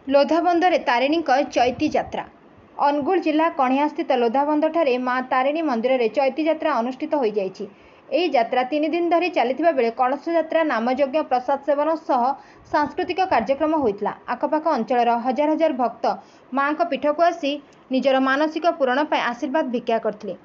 लोधाबंदरे तारिणी चैती यात्रा। अनुगुल जिला कणिया स्थित लोधाबंधठारे माँ तारिणी मंदिर में चैती यात्रा अनुष्ठित हो जाइछि। एही यात्रा 3 दिन धरी चलिथिबा बेले कलश यात्रा नामयज्ञ प्रसाद सेवन सह सांस्कृतिक कार्यक्रम होइतला। आखपाख अंचल हजार हजार भक्त माँ पीठ को आसी निजर मानसिक पूरण पर आशीर्वाद भिक्षा करथिले।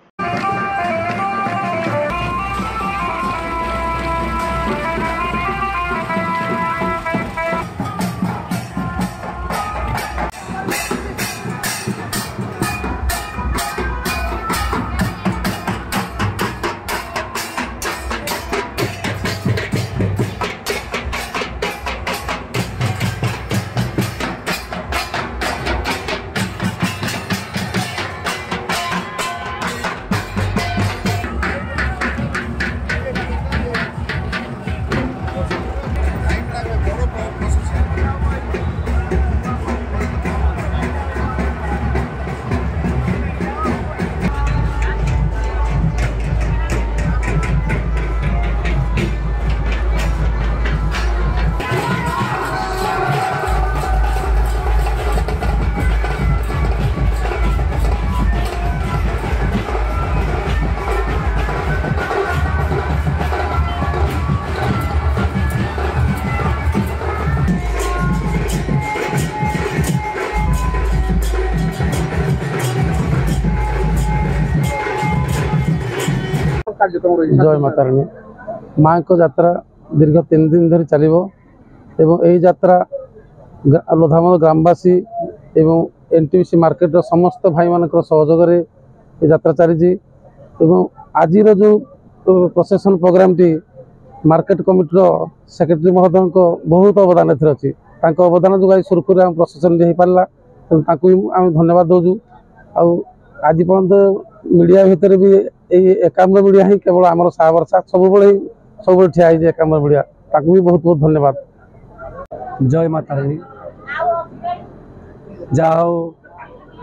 जय मातारानी माँ को यात्रा दीर्घ 3 दिन धरी चलो एवं यही यात्रा लोधाबंध ग्रामवासी एवं एनटीपीसी मार्केट समस्त भाई मान सहयोग से यात्रा चली। आज जो प्रोसेसन प्रोग्राम टी मार्केट कमिटी सेक्रेटरी महोदय को बहुत अवदान अच्छी अवदान जो आज सुरखुरी प्रोसेसन हो पारा आम धन्यवाद दौचु। आज पर्यंत मीडिया भितर भी एकाम्र मीडिया ही केवल आम साहबरसा सब ठिया एकाम्र मीडिया ताकू भी बहुत बहुत धन्यवाद। जय मातारानी जहा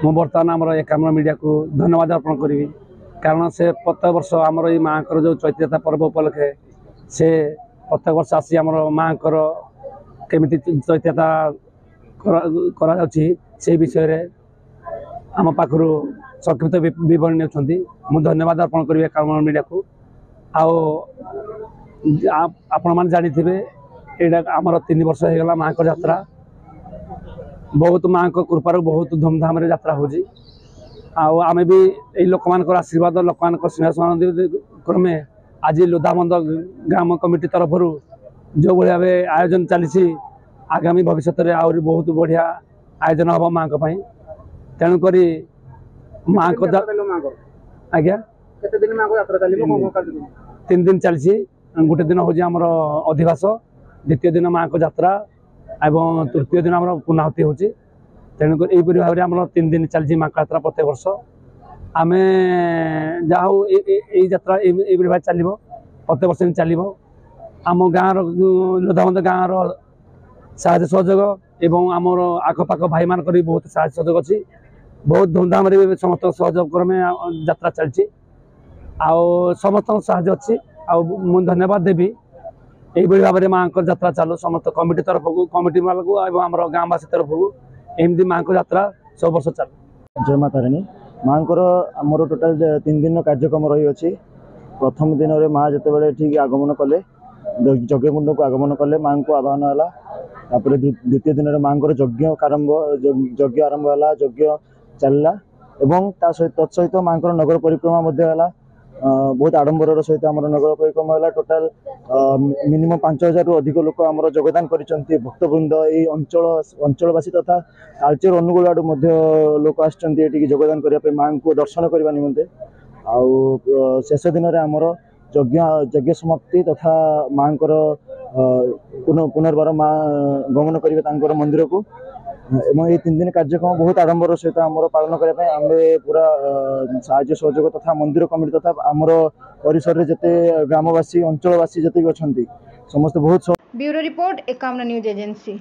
मु बर्तमान आम एकाम्र मीडिया को धन्यवाद अर्पण करी कारण से प्रत्येक वर्ष आमर ये माँ जो चैत्यता पर्व उपलक्षे से प्रत्येक वर्ष आसी आम माँ केमी चैत्यता से विषय आम पाखु संक्षिप्त बरणी ने मुझे धन्यवाद अर्पण करेंगे एकाम्र मीडिया को। आपण मैंने जानी थे यहाँ आमर 3 वर्ष हो गला माँ यात्रा बहुत माँ कृपार बहुत धूमधाम यात्रा होजी। आमे भी यही लोक मान आशीर्वाद लोक मान स्नेह क्रमे आज लोधाबंध ग्राम कमिटी तरफ जो भाव आयोजन चली आगामी भविष्य में आहरी बहुत बढ़िया आयोजन हम माँ तेणुक माँ को आज्ञा 3 दिन चली गोटे दिन हूँ आमर अधिवास द्वितीय दिन माँ को यात्रा एवं तृतीय दिन आम पुनाहुति हो तेणुक यहीपरि भाव में 3 दिन चली माँ का यात्रा प्रत्येक वर्ष आम जहा यात्रा ये भाव चलो प्रत्येक वर्ष चलो आम गाँव लोधाबंध गाँव साहय सहयोग एवं आमर आखपाख भाई मान बहुत साहय सहयोग अच्छी बहुत धूमधाम समस्त सहयोग क्रमे यात्रा चलती समस्त साहय अच्छी मुझे धन्यवाद देवी यही भाव में माँ को यात्रा चलो समस्त कमिटी तरफ को कमिटी वाला को आम गाँववासी तरफ को एमती माँ को यात्रा सब वर्ष चलो। जय मातारानी माँ को आमर टोटाल 3 दिन कार्यक्रम रही अच्छी। प्रथम दिन में माँ जिते ठीक आगमन कले यज्ञकुंड को आगमन कले माँ को आह्वान है। द्वितीय दिन में माँ को यज्ञ आरंभ है यज्ञ चलला एवं तत्सहित माँ को नगर परिक्रमा बहुत आडंबर सहित आम नगर परिक्रमा है। टोटाल मिनिमम 5000 रु अधिक लोक आम योगदान कर भक्तवृंद ये अंचलवासी तथा तालचेर अनुगुल आड़ लोक आसोगदान करने माँ को दर्शन करने निमंते शेष दिन में आमर यज्ञ समाप्ति तथा माँ पुनर्बार माँ गमन करेंगे मंदिर को एवं ये 3 दिन कार्यक्रम बहुत आडंबर सहित आम पालन करने आम पूरा साहाय्य सहयोग तथा मंदिर कमिटी तथा आमर परिसर जिते ग्रामवासी अंचलवासी जिते भी अच्छा समस्त बहुत। Bureau report Ekamra news agency.